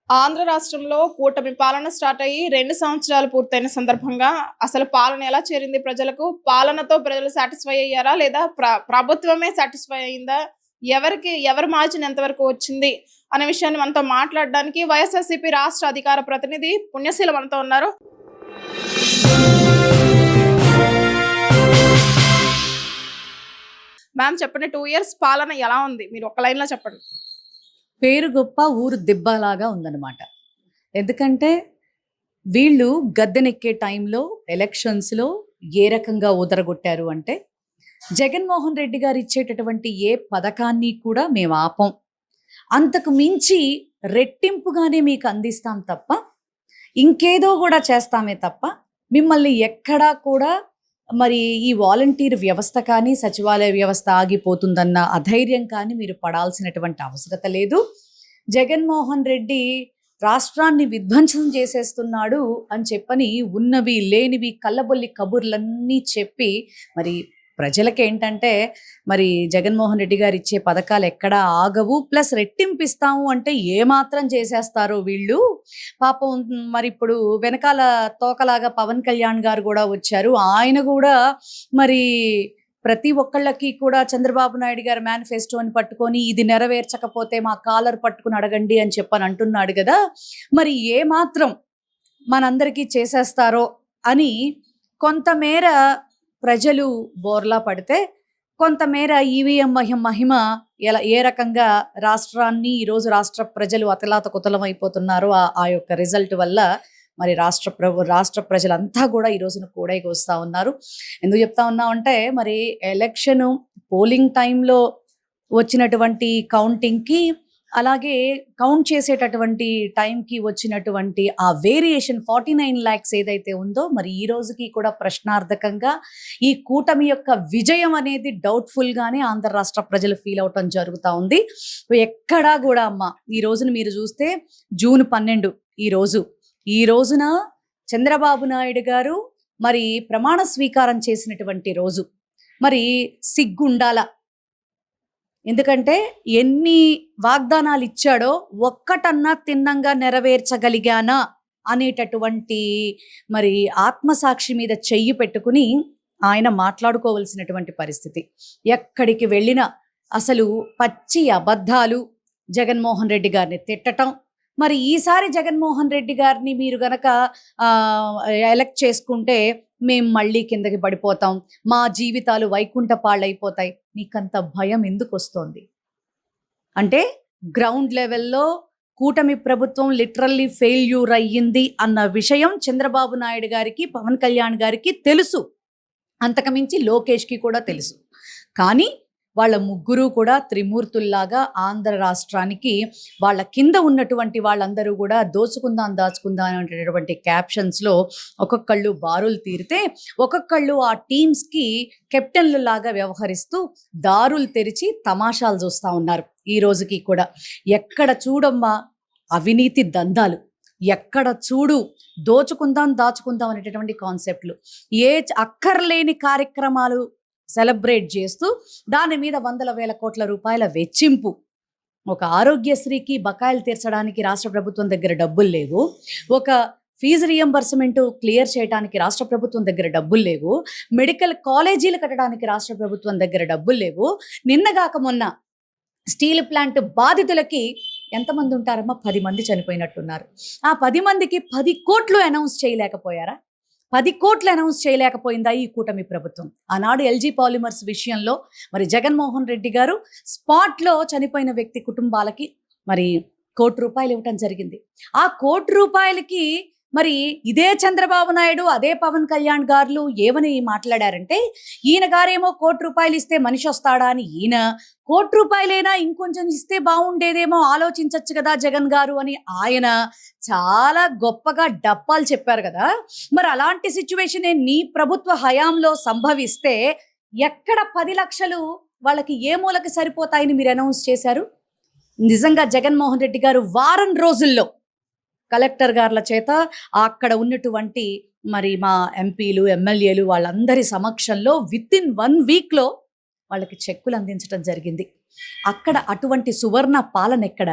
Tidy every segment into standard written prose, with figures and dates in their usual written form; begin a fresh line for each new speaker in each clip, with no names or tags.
ఆంధ్ర రాష్ట్రంలో కూటమి పాలన స్టార్ట్ అయ్యి 2 సంవత్సరాలు పూర్తయిన సందర్భంగా అసలు పాలన ఎలా చేరింది ప్రజలకు? పాలనతో ప్రజలు సాటిస్ఫై అయ్యారా? లేదా ప్రభుత్వమే సాటిస్ఫై అయిందా? ఎవరి మార్జిన్ ఎంతవరకు వచ్చింది? అనే విషయాన్ని మనతో మాట్లాడడానికి వైఎస్ఆర్‌సీపీ రాష్ట్ర అధికార ప్రతినిధి పుణ్యశీల మనతో ఉన్నారు. మ్యామ్ చెప్పండి, 2 ఇయర్స్ పాలన ఎలా ఉంది? మీరు ఒక లైన్‌లో చెప్పండి.
పేరు గొప్ప ఊరు దిబ్బలాగా ఉందన్నమాట. ఎందుకంటే వీళ్ళు గద్దెనెక్కే టైంలో ఎలక్షన్స్‌లో ఏ రకంగా ఊదరగొట్టారు అంటే, జగన్మోహన్ రెడ్డి గారు ఇచ్చేటటువంటి ఏ పథకాన్ని కూడా మేము ఆపం. అంతకు మించి రెట్టింపుగానే మీకు అందిస్తాం తప్ప, ఇంకేదో కూడా చేస్తామే తప్ప, మిమ్మల్ని ఎక్కడా కూడా మరి ఈ వాలంటీర్ వ్యవస్థ కానీ, సచివాలయ వ్యవస్థ ఆగిపోతుందన్న అధైర్యం కానీ మీరు పడాల్సినటువంటి అవసరత లేదు. జగన్మోహన్ రెడ్డి రాష్ట్రాన్ని విధ్వంసం చేసేస్తున్నాడు అని చెప్పని ఉన్నవి లేనివి కళ్ళబొల్లి కబుర్లన్నీ చెప్పి మరి ప్రజలకి ఏంటంటే మరి జగన్మోహన్ రెడ్డి గారు ఇచ్చే పథకాలు ఎక్కడా ఆగవు, ప్లస్ రెట్టింపిస్తాము అంటే ఏమాత్రం చేసేస్తారో వీళ్ళు. పాపం మరి ఇప్పుడు వెనకాల తోకలాగా పవన్ కళ్యాణ్ గారు కూడా వచ్చారు. ఆయన కూడా మరి ప్రతి ఒక్కళ్ళకి కూడా చంద్రబాబు నాయుడు గారి మేనిఫెస్టోని పట్టుకొని ఇది నెరవేర్చకపోతే మా కాలర్ పట్టుకుని అడగండి అని చెప్పని అంటున్నాడు కదా. మరి ఏ మాత్రం మనందరికీ చేసేస్తారో అని కొంతమేర ప్రజలు బోర్లా పడితే, కొంతమేర ఈవీఎం మహిమ ఏ రకంగా రాష్ట్రాన్ని ఈరోజు రాష్ట్ర ప్రజలు అతలాతకుతలం అయిపోతున్నారో ఆ యొక్క రిజల్ట్ వల్ల మరి రాష్ట్ర ప్రజలంతా కూడా ఈ రోజున కూడైకి వస్తూ ఉన్నారు. ఎందుకు చెప్తా ఉన్నామంటే, మరి ఎలక్షన్ పోలింగ్ టైంలో వచ్చినటువంటి కౌంటింగ్కి, అలాగే కౌంట్ చేసేటటువంటి టైంకి వచ్చినటువంటి ఆ వేరియేషన్ 49 lakhs ఏదైతే ఉందో, మరి ఈ రోజుకి కూడా ప్రశ్నార్థకంగా ఈ కూటమి యొక్క విజయం అనేది డౌట్ఫుల్గానే ఆంధ్ర రాష్ట్ర ప్రజలు ఫీల్ అవటం జరుగుతూ ఉంది. ఎక్కడా కూడా అమ్మ ఈ రోజున మీరు చూస్తే జూన్ 12 ఈ రోజున చంద్రబాబు నాయుడు గారు మరి ప్రమాణ స్వీకారం చేసినటువంటి రోజు. మరి సిగ్గుండాల, ఎందుకంటే ఎన్ని వాగ్దానాలు ఇచ్చాడో ఒక్కటన్నా తిన్నంగా నెరవేర్చగలిగానా అనేటటువంటి మరి ఆత్మసాక్షి మీద చెయ్యి పెట్టుకుని ఆయన మాట్లాడుకోవలసినటువంటి పరిస్థితి. ఎక్కడికి వెళ్ళినా అసలు పచ్చి అబద్ధాలు, జగన్మోహన్ రెడ్డి గారిని తిట్టటం. మరి ఈసారి జగన్మోహన్ రెడ్డి గారిని మీరు గనక ఎలక్ట్ చేసుకుంటే మేము మళ్ళీ కిందకి పడిపోతాం, మా జీవితాలు వైకుంఠ పాళ్ళైపోతాయి. నీకంత భయం ఎందుకు వస్తోంది అంటే, గ్రౌండ్ లెవెల్లో కూటమి ప్రభుత్వం లిటరల్లీ ఫెయిల్యూర్ అయ్యింది అన్న విషయం చంద్రబాబు నాయుడు గారికి, పవన్ కళ్యాణ్ గారికి తెలుసు. అంతకుమించి లోకేష్కి కూడా తెలుసు. కానీ వాళ్ళ ముగ్గురు కూడా త్రిమూర్తుల్లాగా ఆంధ్ర రాష్ట్రానికి వాళ్ళ కింద ఉన్నటువంటి వాళ్ళందరూ కూడా దాచుకుందాం అనేటటువంటి క్యాప్షన్స్లో ఒక్కొక్కళ్ళు బారులు తీరితే, ఒక్కొక్కళ్ళు ఆ టీమ్స్కి కెప్టెన్లు లాగా వ్యవహరిస్తూ దారులు తెరిచి తమాషాలు చూస్తూ ఉన్నారు. ఈ రోజుకి కూడా ఎక్కడ చూడమ్మా అవినీతి దందాలు, ఎక్కడ చూడు దాచుకుందాం అనేటటువంటి కాన్సెప్ట్లు, ఏ అక్కర్లేని కార్యక్రమాలు సెలబ్రేట్ చేస్తూ దాని మీద 100,000 కోట్ల రూపాయల వెచ్చింపు. ఒక ఆరోగ్యశ్రీకి బకాయిలు తీర్చడానికి రాష్ట్ర ప్రభుత్వం దగ్గర డబ్బులు లేవు, ఒక ఫీజు రియంబర్స్మెంట్ క్లియర్ చేయడానికి రాష్ట్ర ప్రభుత్వం దగ్గర డబ్బులు లేవు, మెడికల్ కాలేజీలు కట్టడానికి రాష్ట్ర ప్రభుత్వం దగ్గర డబ్బులు లేవు. నిన్నగాక మొన్న స్టీల్ ప్లాంట్ బాధితులకి ఎంతమంది ఉంటారమ్మా? 10 మంది చనిపోయినట్టున్నారు. ఆ 10 మందికి 10 కోట్లు అనౌన్స్ చేయలేకపోయారా? 10 కోట్లు అనౌన్స్ చేయలేకపోయిందా ఈ కూటమి ప్రభుత్వం? ఆనాడు ఎల్జీ పాలిమర్స్ విషయంలో మరి జగన్మోహన్ రెడ్డి గారు స్పాట్లో చనిపోయిన వ్యక్తి కుటుంబాలకి మరి ₹1,00,00,000 ఇవ్వటం జరిగింది. ఆ ₹1,00,00,000కి మరి ఇదే చంద్రబాబు నాయుడు, అదే పవన్ కళ్యాణ్ గారు ఏమని మాట్లాడారంటే, ఈయన గారేమో ₹1,00,00,000 ఇస్తే మనిషి వస్తాడా అని ఈయన, ₹1,00,00,000 ఇంకొంచెం ఇస్తే బాగుండేదేమో ఆలోచించచ్చు కదా జగన్ గారు అని ఆయన చాలా గొప్పగా డప్పాలు చెప్పారు కదా. మరి అలాంటి సిచ్యువేషనే నీ ప్రభుత్వ హయాంలో సంభవిస్తే ఎక్కడ 10 లక్షలు వాళ్ళకి ఏ మూలకి సరిపోతాయని మీరు అనౌన్స్ చేశారు? నిజంగా జగన్మోహన్ రెడ్డి గారు వారం రోజుల్లో కలెక్టర్ గార్ల చేత అక్కడ ఉన్నటువంటి మరి మా ఎంపీలు, ఎమ్మెల్యేలు వాళ్ళందరి సమక్షంలో విత్ ఇన్ 1 వీక్లో వాళ్ళకి చెక్కులు అందించడం జరిగింది. అక్కడ అటువంటి సువర్ణ పాలన ఎక్కడ,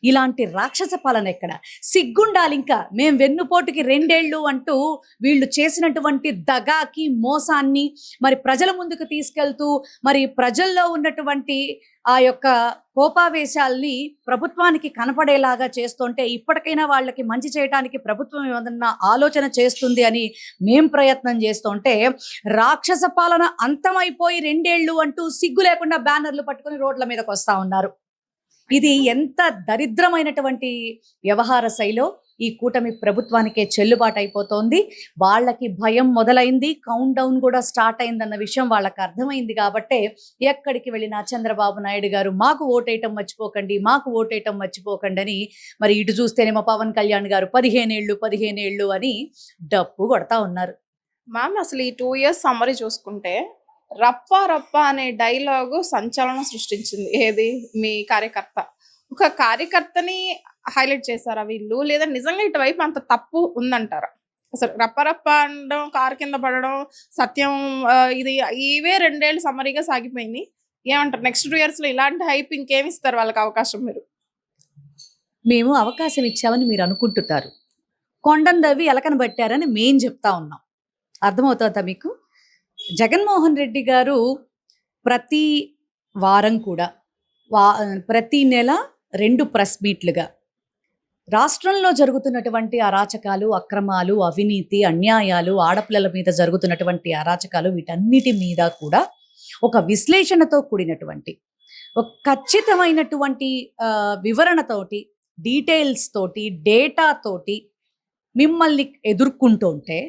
ఇలాంటి రాక్షస పాలన ఎక్కడ? సిగ్గుండాలి ఇంకా. మేం వెన్నుపోటుకి 2 ఏళ్ళు అంటూ వీళ్ళు చేసినటువంటి దగాకి, మోసాన్ని మరి ప్రజల ముందుకు తీసుకెళ్తూ, మరి ప్రజల్లో ఉన్నటువంటి ఆ యొక్క కోపావేశాల్ని ప్రభుత్వానికి కనపడేలాగా చేస్తుంటే, ఇప్పటికైనా వాళ్ళకి మంచి చేయడానికి ప్రభుత్వం ఏదన్నా ఆలోచన చేస్తుంది అని మేం ప్రయత్నం చేస్తుంటే, రాక్షస పాలన అంతమైపోయి 2 ఏళ్ళు అంటూ సిగ్గు లేకుండా బ్యానర్లు పట్టుకొని రోడ్ల మీదకి వస్తా ఉన్నారు. ఇది ఎంత దరిద్రమైనటువంటి వ్యవహార శైలో ఈ కూటమి ప్రభుత్వానికే చెల్లుబాటు అయిపోతోంది. వాళ్ళకి భయం మొదలైంది, కౌంట్ డౌన్ కూడా స్టార్ట్ అయిందన్న విషయం వాళ్ళకి అర్థమైంది. కాబట్టే ఎక్కడికి వెళ్ళినా చంద్రబాబు నాయుడు గారు మాకు ఓటేయటం మర్చిపోకండి, మాకు ఓటేయటం మర్చిపోకండి అని, మరి ఇటు చూస్తేనేమో పవన్ కళ్యాణ్ గారు 15 ఏళ్ళు అని డప్పు కొడతా ఉన్నారు.
మ్యామ్ అసలు ఈ 2 ఇయర్స్ సమ్మరీ చూసుకుంటే రప్ప రప్ప అనే డైలాగు సంచలనం సృష్టించింది. ఏది మీ కార్యకర్త, ఒక కార్యకర్తని హైలైట్ చేశారా వీళ్ళు, లేదా నిజంగా ఇటువైపు అంత తప్పు ఉందంటారా? అసలు రప్ప రప్ప అనడం, కారు కింద పడడం, సత్యం ఇది ఇవే 2 ఏళ్ళు సమ్మరీగా సాగిపోయింది. ఏమంటారు? నెక్స్ట్ 2 ఇయర్స్ లో ఇలాంటి హైప్ ఇంకేమి ఇస్తారు వాళ్ళకి అవకాశం? మీరు
మేము అవకాశం ఇచ్చామని మీరు అనుకుంటున్నారు, కొండను దవ్వి ఎలకను పట్టారని మేం చెప్తా ఉన్నాం. అర్థమవుతుందా మీకు? జగన్మోహన్ రెడ్డి గారు ప్రతి వారం కూడా ప్రతి నెల 2 ప్రెస్ మీట్లుగా రాష్ట్రంలో జరుగుతున్నటువంటి అరాచకాలు, అక్రమాలు, అవినీతి, అన్యాయాలు, ఆడపిల్లల మీద జరుగుతున్నటువంటి అరాచకాలు, వీటన్నిటి మీద కూడా ఒక విశ్లేషణతో కూడినటువంటి, ఒక ఖచ్చితమైనటువంటి వివరణతోటి, డీటెయిల్స్ తోటి, డేటా తోటి మిమ్మల్ని ఎదుర్కొంటుంటే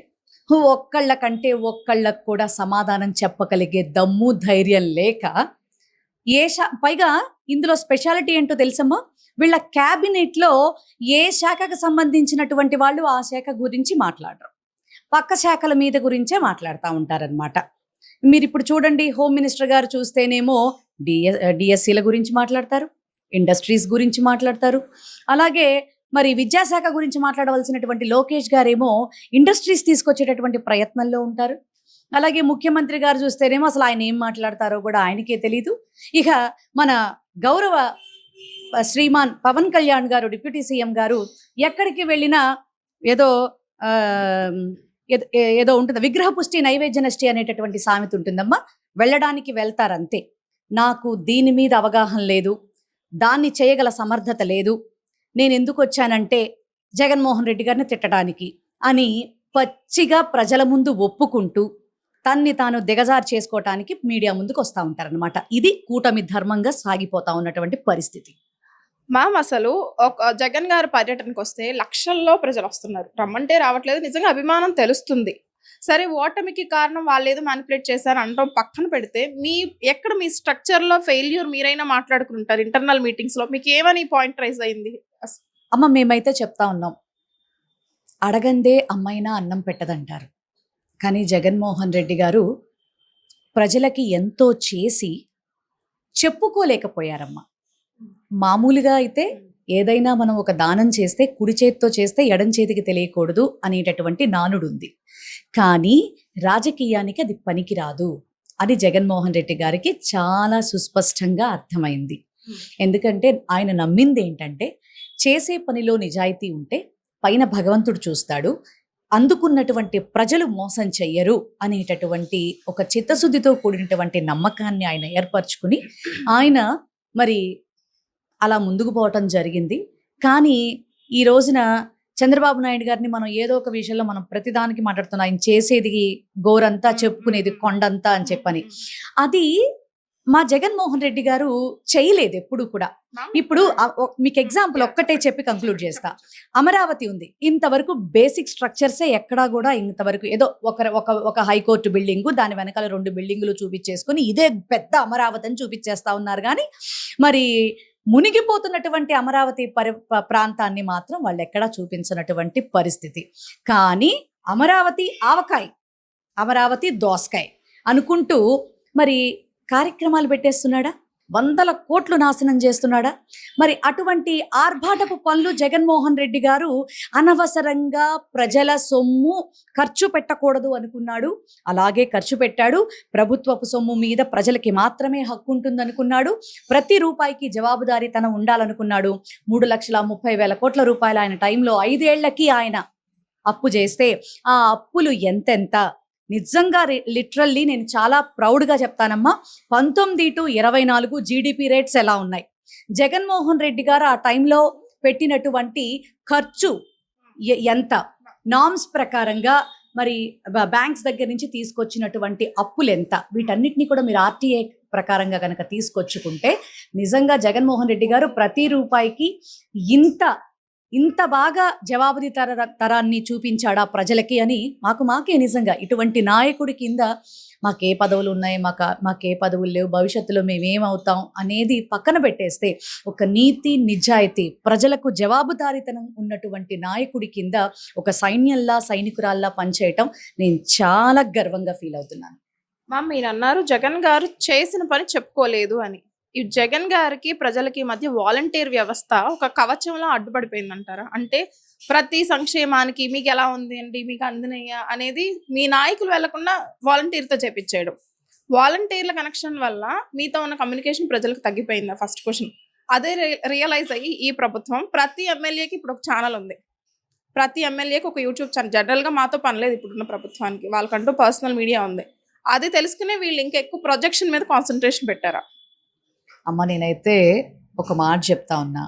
ఒక్కళ్ళకంటే ఒక్కళ్ళకు కూడా సమాధానం చెప్పగలిగే దమ్ము, ధైర్యం లేక పైగా ఇందులో స్పెషాలిటీ ఏంటో తెలుసమ్మా, వీళ్ళ క్యాబినెట్లో ఏ శాఖకు సంబంధించినటువంటి వాళ్ళు ఆ శాఖ గురించి మాట్లాడరు, పక్క శాఖల మీద గురించే మాట్లాడుతూ ఉంటారనమాట. మీరు ఇప్పుడు చూడండి, హోమ్ మినిస్టర్ గారు చూస్తేనేమో డిఎస్సీల గురించి మాట్లాడతారు, ఇండస్ట్రీస్ గురించి మాట్లాడతారు. అలాగే మరి విద్యాశాఖ గురించి మాట్లాడవలసినటువంటి లోకేష్ గారేమో ఇండస్ట్రీస్ తీసుకొచ్చేటటువంటి ప్రయత్నంలో ఉంటారు. అలాగే ముఖ్యమంత్రి గారు చూస్తేనేమో అసలు ఆయన ఏం మాట్లాడతారో కూడా ఆయనకే తెలీదు. ఇక మన గౌరవ శ్రీమాన్ పవన్ కళ్యాణ్ గారు, డిప్యూటీ సీఎం గారు ఎక్కడికి వెళ్ళినా ఏదో ఏదో ఉంటుంది, విగ్రహ పుష్టి నైవేద్య నష్టి అనేటటువంటి సామెత ఉంటుందమ్మా. వెళ్ళడానికి వెళ్తారంతే. నాకు దీని మీద అవగాహన లేదు, దాన్ని చేయగల సమర్థత లేదు, నేను ఎందుకు వచ్చానంటే జగన్మోహన్ రెడ్డి గారిని తిట్టడానికి అని పచ్చిగా ప్రజల ముందు ఒప్పుకుంటూ తన్ని తాను దిగజారు చేసుకోవటానికి మీడియా ముందుకు వస్తూ ఉంటారనమాట. ఇది కూటమి ధర్మంగా సాగిపోతా ఉన్నటువంటి పరిస్థితి.
మ్యామ్ అసలు ఒక జగన్ గారి పర్యటనకు వస్తే లక్షల్లో ప్రజలు వస్తున్నారు, రమ్మంటే రావట్లేదు, నిజంగా అభిమానం తెలుస్తుంది. సరే, ఓటమికి కారణం వాళ్ళు ఏదో మ్యానిపులేట్ చేశారు అంటాం పక్కన పెడితే, ఎక్కడ మీ స్ట్రక్చర్లో ఫెయిల్యూర్ మీరైనా మాట్లాడుకుంటారు ఇంటర్నల్ మీటింగ్స్లో, మీకు ఏమని పాయింట్ రైజ్ అయింది?
అమ్మ, మేమైతే చెప్తా ఉన్నాం, అడగందే అమ్మైనా అన్నం పెట్టదంటారు. కానీ జగన్మోహన్ రెడ్డి గారు ప్రజలకి ఎంతో చేసి చెప్పుకోలేకపోయారమ్మా. మామూలుగా అయితే ఏదైనా మనం ఒక దానం చేస్తే కుడి చేతితో చేస్తే ఎడం చేతికి తెలియకూడదు అనేటటువంటి నానుడు ఉంది. కానీ రాజకీయానికి అది పనికిరాదు అని జగన్మోహన్ రెడ్డి గారికి చాలా సుస్పష్టంగా అర్థమైంది. ఎందుకంటే ఆయన నమ్మింది ఏంటంటే, చేసే పనిలో నిజాయితీ ఉంటే పైన భగవంతుడు చూస్తాడు, అందుకున్నటువంటి ప్రజలు మోసం చెయ్యరు అనేటటువంటి ఒక చిత్తశుద్ధితో కూడినటువంటి నమ్మకాన్ని ఆయన ఏర్పరచుకుని ఆయన మరి అలా ముందుకు పోవటం జరిగింది. కానీ ఈ రోజున చంద్రబాబు నాయుడు గారిని మనం ఏదో ఒక విషయంలో మనం ప్రతిదానికి మాట్లాడుతున్నాం, ఆయన చేసేది గోరంతా, చెప్పుకునేది కొండంతా అని చెప్పని. అది మా జగన్మోహన్ రెడ్డి గారు చేయలేదు ఎప్పుడు కూడా. ఇప్పుడు మీకు ఎగ్జాంపుల్ ఒక్కటే చెప్పి కంక్లూడ్ చేస్తా. అమరావతి ఉంది, ఇంతవరకు బేసిక్ స్ట్రక్చర్సే ఎక్కడా కూడా ఇంతవరకు ఏదో ఒక హైకోర్టు బిల్డింగు, దాని వెనకాల 2 బిల్డింగులు చూపించేసుకుని ఇదే పెద్ద అమరావతి అని చూపించేస్తా ఉన్నారు. కానీ మరి మునిగిపోతున్నటువంటి అమరావతి ప్రాంతాన్ని మాత్రం వాళ్ళు ఎక్కడా చూపించినటువంటి పరిస్థితి. కానీ అమరావతి ఆవకాయ, అమరావతి దోసకాయ అనుకుంటూ మరి కార్యక్రమాలు పెట్టేస్తున్నాడా? వందల కోట్లు నాశనం చేస్తున్నాడా? మరి అటువంటి ఆర్భాటపు పనులు జగన్మోహన్ రెడ్డి గారు అనవసరంగా ప్రజల సొమ్ము ఖర్చు పెట్టకూడదు అనుకున్నాడు. అలాగే ఖర్చు పెట్టాడు. ప్రభుత్వపు సొమ్ము మీద ప్రజలకి మాత్రమే హక్కు ఉంటుందనుకున్నాడు. ప్రతి రూపాయికి జవాబుదారీతనం ఉండాలనుకున్నాడు. 3,30,000 కోట్ల రూపాయలు ఆయన టైంలో 5 ఏళ్లకి ఆయన అప్పు చేస్తే ఆ అప్పులు ఎంతెంత నిజంగా లిటరల్లీ నేను చాలా ప్రౌడ్గా చెప్తానమ్మా. 19 to 24 జీడిపి రేట్స్ ఎలా ఉన్నాయి? జగన్మోహన్ రెడ్డి గారు ఆ టైంలో పెట్టినటువంటి ఖర్చు ఎంత, నామ్స్ ప్రకారంగా మరి బ్యాంక్స్ దగ్గర నుంచి తీసుకొచ్చినటువంటి అప్పులు ఎంత, వీటన్నిటిని కూడా మీరు ఆర్టీఏ ప్రకారంగా కనుక తీసుకొచ్చుకుంటే నిజంగా జగన్మోహన్ రెడ్డి గారు ప్రతి రూపాయికి ఇంత బాగా తరాన్ని చూపించాడా ప్రజలకి అని మాకే నిజంగా ఇటువంటి నాయకుడి కింద మాకే పదవులు ఉన్నాయి, మాకే పదవులు లేవు, భవిష్యత్తులో మేమేమవుతాం అనేది పక్కన పెట్టేస్తే ఒక నీతి నిజాయితీ ప్రజలకు జవాబుదారీతనం ఉన్నటువంటి నాయకుడి కింద ఒక సైనికురాల్లా పనిచేయటం నేను చాలా గర్వంగా ఫీల్ అవుతున్నాను.
మీరు అన్నారు జగన్ గారు చేసిన పని చెప్పుకోలేదు అని. ఈ జగన్ గారికి ప్రజలకి మధ్య వాలంటీర్ వ్యవస్థ ఒక కవచంలో అడ్డుపడిపోయిందంటారా? అంటే ప్రతి సంక్షేమానికి మీకు ఎలా ఉంది అండి, మీకు అందినయ్యా అనేది మీ నాయకులు వెళ్లకుండా వాలంటీర్తో చేపించేయడం. వాలంటీర్ల కనెక్షన్ వల్ల మీతో ఉన్న కమ్యూనికేషన్ ప్రజలకు తగ్గిపోయిందా? First question. అదే రియలైజ్ అయ్యి ఈ ప్రభుత్వం ప్రతి ఎమ్మెల్యేకి ఇప్పుడు ఒక ఛానల్ ఉంది, ప్రతి ఎమ్మెల్యేకి ఒక యూట్యూబ్ ఛానల్. జనరల్గా మాతో పనిలేదు ఇప్పుడున్న ప్రభుత్వానికి, వాళ్ళకంటూ పర్సనల్ మీడియా ఉంది. అది తెలుసుకునే వీళ్ళు ఇంకా ఎక్కువ ప్రొజెక్షన్ మీద కాన్సన్ట్రేషన్ పెట్టారా?
అమ్మ నేనైతే ఒక మాట చెప్తా ఉన్నా,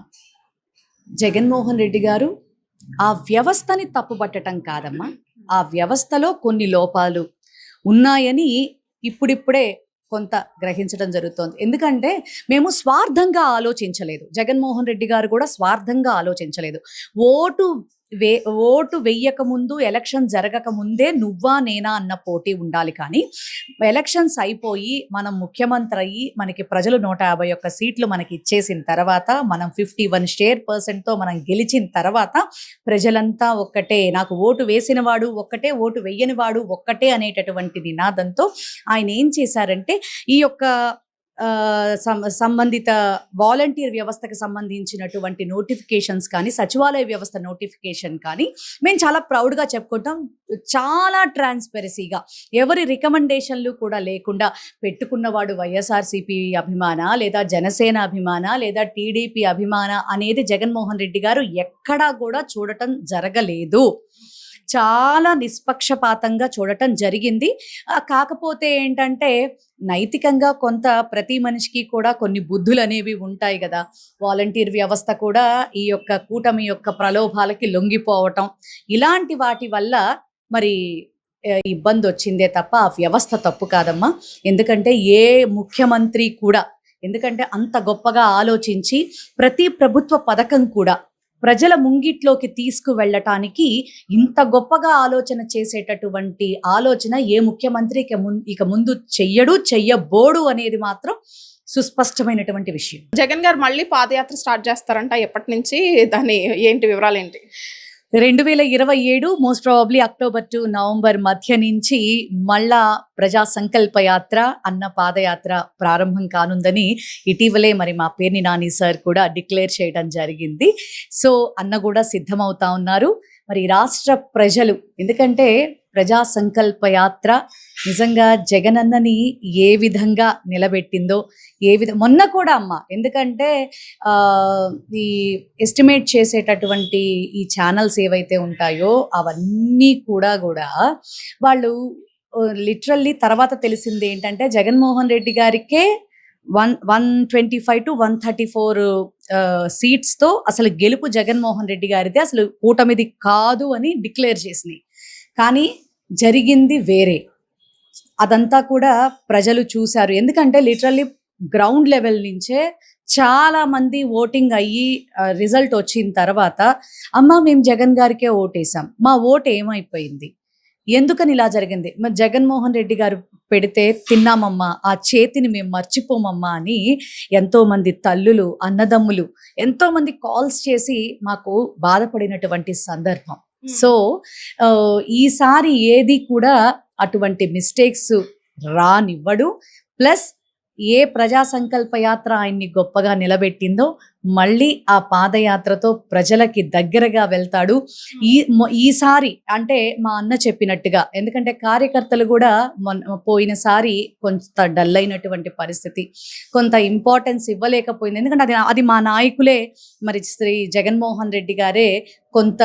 జగన్మోహన్ రెడ్డి గారు ఆ వ్యవస్థని తప్పుపట్టడం కాదమ్మా, ఆ వ్యవస్థలో కొన్ని లోపాలు ఉన్నాయని ఇప్పుడిప్పుడే కొంత గ్రహించడం జరుగుతోంది. ఎందుకంటే మేము స్వార్థంగా ఆలోచించలేదు, జగన్మోహన్ రెడ్డి గారు కూడా స్వార్థంగా ఆలోచించలేదు. ఓటు వెయ్యక ముందు, ఎలక్షన్ జరగక ముందే నువ్వా నేనా అన్న పోటీ ఉండాలి. కానీ ఎలక్షన్స్ అయిపోయి మనం ముఖ్యమంత్రి అయ్యి మనకి ప్రజలు 151 సీట్లు మనకి ఇచ్చేసిన తర్వాత, మనం 51% మనం గెలిచిన తర్వాత ప్రజలంతా ఒక్కటే, నాకు ఓటు వేసిన వాడు ఒక్కటే, ఓటు వెయ్యని వాడు ఒక్కటే అనేటటువంటి నినాదంతో ఆయన ఏం చేశారంటే ఈ యొక్క సంబంధిత వాలంటీర్ వ్యవస్థకు సంబంధించినటువంటి నోటిఫికేషన్స్ కానీ, సచివాలయ వ్యవస్థ నోటిఫికేషన్ కానీ మేము చాలా ప్రౌడ్గా చెప్పుకుంటాం. చాలా ట్రాన్స్పరెన్సీగా ఎవరి రికమెండేషన్లు కూడా లేకుండా పెట్టుకున్నవాడు వైఎస్ఆర్సీపీ అభిమాన, లేదా జనసేన అభిమాన, లేదా టీడీపీ అభిమాన అనేది జగన్మోహన్ రెడ్డి గారు ఎక్కడా కూడా చూడటం జరగలేదు. చాలా నిష్పక్షపాతంగా చూడటం జరిగింది. కాకపోతే ఏంటంటే నైతికంగా కొంత ప్రతి మనిషికి కూడా కొన్ని బుద్ధులు అనేవి ఉంటాయి కదా. వాలంటీర్ వ్యవస్థ కూడా ఈ యొక్క కూటమి యొక్క ప్రలోభాలకి లొంగిపోవటం, ఇలాంటి వాటి వల్ల మరి ఇబ్బంది వచ్చిందే తప్ప ఆ వ్యవస్థ తప్పు కాదమ్మా. ఎందుకంటే ఏ ముఖ్యమంత్రి కూడా, ఎందుకంటే అంత గొప్పగా ఆలోచించి ప్రతి ప్రభుత్వ పథకం కూడా ప్రజల ముంగిట్లోకి తీసుకువెళ్ళటానికి ఇంత గొప్పగా ఆలోచన చేసేటటువంటి ఆలోచన ఏ ముఖ్యమంత్రి ఇక ముందు చెయ్యబోడు అనేది మాత్రం సుస్పష్టమైనటువంటి విషయం.
జగన్ గారు మళ్ళీ పాదయాత్ర స్టార్ట్ చేస్తారంట, ఎప్పటి నుంచి, దాని ఏంటి వివరాలు ఏంటి?
2027 most probably October to November మధ్య నుంచి మళ్ళా ప్రజా సంకల్ప యాత్ర అన్న పాదయాత్ర ప్రారంభం కానుందని ఇటీవలే మరి మా పేర్ని నాని సార్ కూడా డిక్లేర్ చేయడం జరిగింది. సో అన్న కూడా సిద్ధమవుతా ఉన్నారు. మరి రాష్ట్ర ప్రజలు, ఎందుకంటే ప్రజా సంకల్ప యాత్ర నిజంగా జగనన్నని ఏ విధంగా నిలబెట్టిందో, మొన్న కూడా అమ్మ, ఎందుకంటే ఈ ఎస్టిమేట్ చేసేటటువంటి ఈ ఛానల్స్ ఏవైతే ఉంటాయో అవన్నీ కూడా వాళ్ళు లిటరల్లీ తర్వాత తెలిసింది ఏంటంటే జగన్మోహన్ రెడ్డి గారికే 125 to 134 సీట్స్తో అసలు గెలుపు జగన్మోహన్ రెడ్డి గారిదే, అసలు కూటమిది కాదు అని డిక్లేర్ చేసినాయి. కానీ జరిగింది వేరే. అదంతా కూడా ప్రజలు చూశారు. ఎందుకంటే లిటరల్లీ గ్రౌండ్ లెవెల్ నుంచే చాలా మంది ఓటింగ్ అయ్యి రిజల్ట్ వచ్చిన తర్వాత, అమ్మ మేము జగన్ గారికే ఓటేసాం, మా ఓటు ఏమైపోయింది, ఎందుకని ఇలా జరిగింది, మరి జగన్మోహన్ రెడ్డి గారు పెడితే తిన్నామమ్మా, ఆ చేతిని మేము మర్చిపోమమ్మా అని ఎంతో మంది తల్లులు, అన్నదమ్ములు ఎంతో మంది కాల్స్ చేసి మాకు బాధపడినటువంటి సందర్భం. సో ఈసారి ఏది కూడా అటువంటి మిస్టేక్స్ రానివ్వడు. ప్లస్ ఏ ప్రజా సంకల్ప యాత్ర ఆయన్ని గొప్పగా నిలబెట్టిందో మళ్ళీ ఆ పాదయాత్రతో ప్రజలకి దగ్గరగా వెళ్తాడు. ఈసారి అంటే మా అన్న చెప్పినట్టుగా, ఎందుకంటే కార్యకర్తలు కూడా పోయినసారి కొంత డల్ అయినటువంటి పరిస్థితి, కొంత ఇంపార్టెన్స్ ఇవ్వలేకపోయింది. ఎందుకంటే అది మా నాయకులే, మరి శ్రీ జగన్మోహన్ రెడ్డి గారే కొంత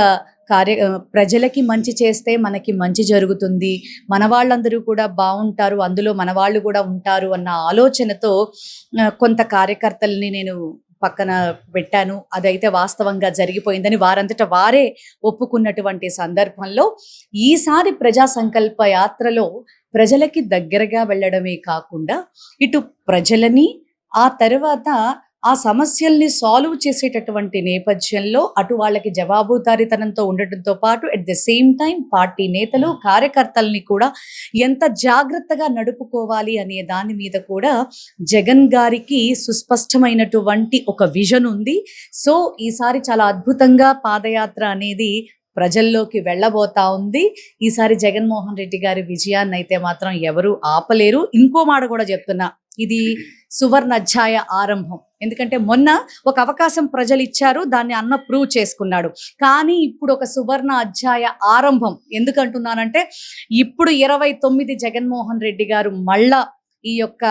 ప్రజలకి మంచి చేస్తే మనకి మంచి జరుగుతుంది, మన వాళ్ళందరూ కూడా బాగుంటారు, అందులో మన వాళ్ళు కూడా ఉంటారు అన్న ఆలోచనతో కొంత కార్యకర్తల్ని నేను పక్కన పెట్టాను. అదైతే వాస్తవంగా జరిగిపోయిందని వారంతట వారే ఒప్పుకున్నటువంటి సందర్భంలో ఈసారి ప్రజా సంకల్ప యాత్రలో ప్రజలకి దగ్గరగా వెళ్ళడమే కాకుండా ఇటు ప్రజలని ఆ తర్వాత ఆ సమస్యల్ని సాల్వ్ చేసేటటువంటి నేపథ్యంలో అటు వాళ్ళకి జవాబుదారీతనంతో ఉండటంతో పాటు at the same time party నేతలు కార్యకర్తల్ని కూడా ఎంత జాగ్రత్తగా నడుపుకోవాలి అనే దాని మీద కూడా జగన్ గారికి సుస్పష్టమైనటువంటి ఒక విజన్ ఉంది. సో ఈసారి చాలా అద్భుతంగా పాదయాత్ర అనేది ప్రజల్లోకి వెళ్ళబోతా ఉంది. ఈసారి జగన్మోహన్ రెడ్డి గారి విజయాన్ని అయితే మాత్రం ఎవరు ఆపలేరు. ఇంకో మాట కూడా చెప్తున్నా, ఇది సువర్ణ అధ్యాయ ఆరంభం. ఎందుకంటే మొన్న ఒక అవకాశం ప్రజలు ఇచ్చారు, దాన్ని అన్న ప్రూవ్ చేసుకున్నాడు. కానీ ఇప్పుడు ఒక సువర్ణ అధ్యాయ ఆరంభం. ఎందుకంటున్నానంటే ఇప్పుడు 29 జగన్మోహన్ రెడ్డి గారు మళ్ళా ఈ యొక్క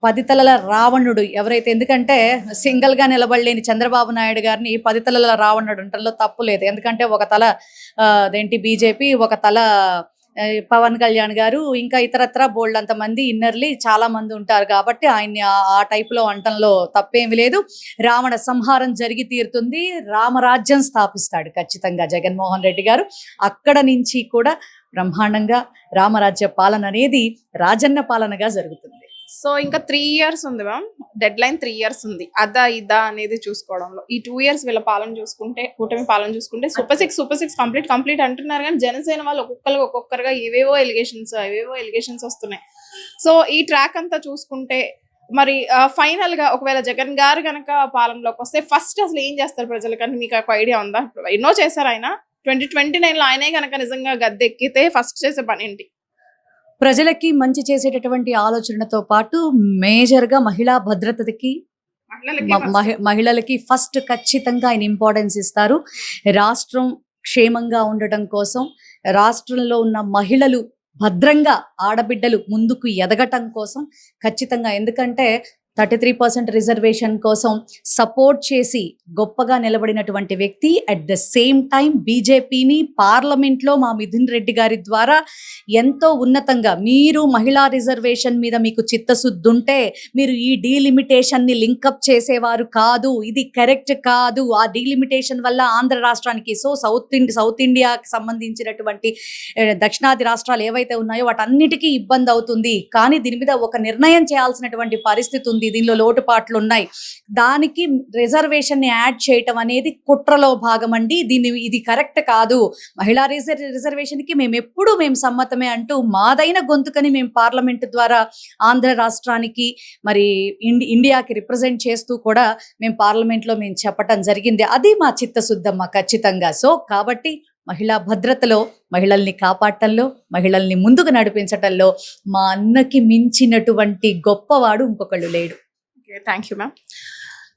10 తలల రావణుడు ఎవరైతే, ఎందుకంటే సింగిల్ గా నిలబడలేని చంద్రబాబు నాయుడు గారిని 10 తలల రావణుడు అంటలో తప్పు లేదు. ఎందుకంటే ఒక తల అదేంటి బీజేపీ, ఒక తల పవన్ కళ్యాణ్ గారు, ఇంకా ఇతరత్ర బోల్డ్ అంతమంది ఇన్నర్లీ చాలా మంది ఉంటారు కాబట్టి ఆయన్ని ఆ టైప్ లో అంటంలో తప్పేమి లేదు. రావణ సంహారం జరిగి తీరుతుంది, రామరాజ్యం స్థాపిస్తాడు ఖచ్చితంగా జగన్మోహన్ రెడ్డి గారు. అక్కడ నుంచి కూడా బ్రహ్మాండంగా రామరాజ్య పాలన అనేది రాజన్న పాలనగా జరుగుతుంది.
సో ఇంకా 3 years ఉంది మ్యామ్, డెడ్ లైన్ 3 years ఉంది. అదా ఇదా అనేది చూసుకోవడంలో ఈ 2 years వీళ్ళ పాలన చూసుకుంటే, కూటమి పాలన చూసుకుంటే సూపర్ సిక్స్ కంప్లీట్ అంటున్నారు. కానీ జనసేన వాళ్ళు ఒక్కొక్కరుగా ఏవేవో ఎలిగేషన్స్ వస్తున్నాయి. సో ఈ ట్రాక్ అంతా చూసుకుంటే మరి ఫైనల్ గా ఒకవేళ జగన్ గారు కనుక పాలనలోకి వస్తే ఫస్ట్ అసలు ఏం చేస్తారు ప్రజలకని మీకు ఒక ఐడియా ఉందా? ఎన్నో చేశారు ఆయన. 2029లో ఆయనే కనుక నిజంగా గద్దెక్కితే ఫస్ట్ చేసే పని ఏంటి?
ప్రజలకి మంచి చేసేటటువంటి ఆలోచనతో పాటు మేజర్గా మహిళా భద్రతకి, మహిళలకి ఫస్ట్ ఖచ్చితంగా ఆయన ఇంపార్టెన్స్ ఇస్తారు. రాష్ట్రం క్షేమంగా ఉండటం కోసం, రాష్ట్రంలో ఉన్న మహిళలు భద్రంగా, ఆడబిడ్డలు ముందుకు ఎదగటం కోసం ఖచ్చితంగా, ఎందుకంటే 33% రిజర్వేషన్ కోసం సపోర్ట్ చేసి గొప్పగా నిలబడినటువంటి వ్యక్తి. అట్ ద సేమ్ టైం బీజేపీని పార్లమెంట్లో మా మిథున్ రెడ్డి గారి ద్వారా ఎంతో ఉన్నతంగా, మీరు మహిళా రిజర్వేషన్ మీద మీకు చిత్తశుద్ధి ఉంటే మీరు ఈ డీలిమిటేషన్ని లింకప్ చేసేవారు కాదు, ఇది కరెక్ట్ కాదు, ఆ డీలిమిటేషన్ వల్ల ఆంధ్ర రాష్ట్రానికి, సో సౌత్ ఇండియాకి సంబంధించినటువంటి దక్షిణాది రాష్ట్రాలు ఏవైతే ఉన్నాయో వాటన్నిటికీ ఇబ్బంది అవుతుంది, కానీ దీని మీద ఒక నిర్ణయం చేయాల్సినటువంటి పరిస్థితి ఉంది, దీనిలో లోటుపాట్లు ఉన్నాయి, దానికి రిజర్వేషన్ ని యాడ్ చేయటం అనేది కుట్రలో భాగం అండి, ఇది కరెక్ట్ కాదు, మహిళా రిజర్వేషన్ కి మేము సమ్మతమే అంటూ మాదైన గొంతుకని మేము పార్లమెంట్ ద్వారా ఆంధ్ర రాష్ట్రానికి, మరి ఇండియాకి రిప్రజెంట్ చేస్తూ కూడా మేము పార్లమెంట్ లో మేము చెప్పటం జరిగింది. అది మా చిత్తశుద్ధమ్మ ఖచ్చితంగా. సో కాబట్టి మహిళా భద్రతలో, మహిళల్ని కాపాడటంలో, మహిళల్ని ముందుకు నడిపించటంలో మా అన్నకి మించినటువంటి గొప్పవాడు ఇంకొకళ్ళు లేడు.
Thank you ma'am.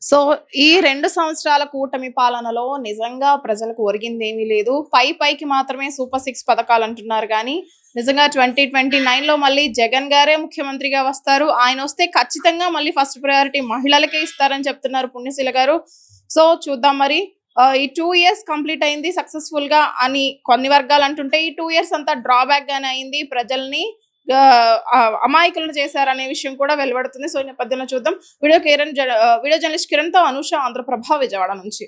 సో ఈ 2 సంవత్సరాల కూటమి పాలనలో నిజంగా ప్రజలకు ఒరిగింది ఏమీ లేదు. పైకి మాత్రమే సూపర్ 6 పథకాలు అంటున్నారు. కానీ నిజంగా 2029లో మళ్ళీ జగన్ గారే ముఖ్యమంత్రిగా వస్తారు. ఆయన వస్తే ఖచ్చితంగా మళ్ళీ ఫస్ట్ ప్రయారిటీ మహిళలకే ఇస్తారని చెప్తున్నారు పుణ్యశీల గారు. సో చూద్దాం మరి. ఈ 2 years కంప్లీట్ అయింది సక్సెస్ఫుల్ గా అని కొన్ని వర్గాలు అంటుంటే, ఈ 2 years అంతా డ్రాబ్యాక్ గానే అయింది, ప్రజల్ని అమాయకులను చేశారనే విషయం కూడా వెలువడుతుంది. సో ఈ నేపథ్యంలో చూద్దాం. వీడియో జర్నలిస్ట్ కిరణ్ తో అనుష, ఆంధ్రప్రభ, విజయవాడ నుంచి.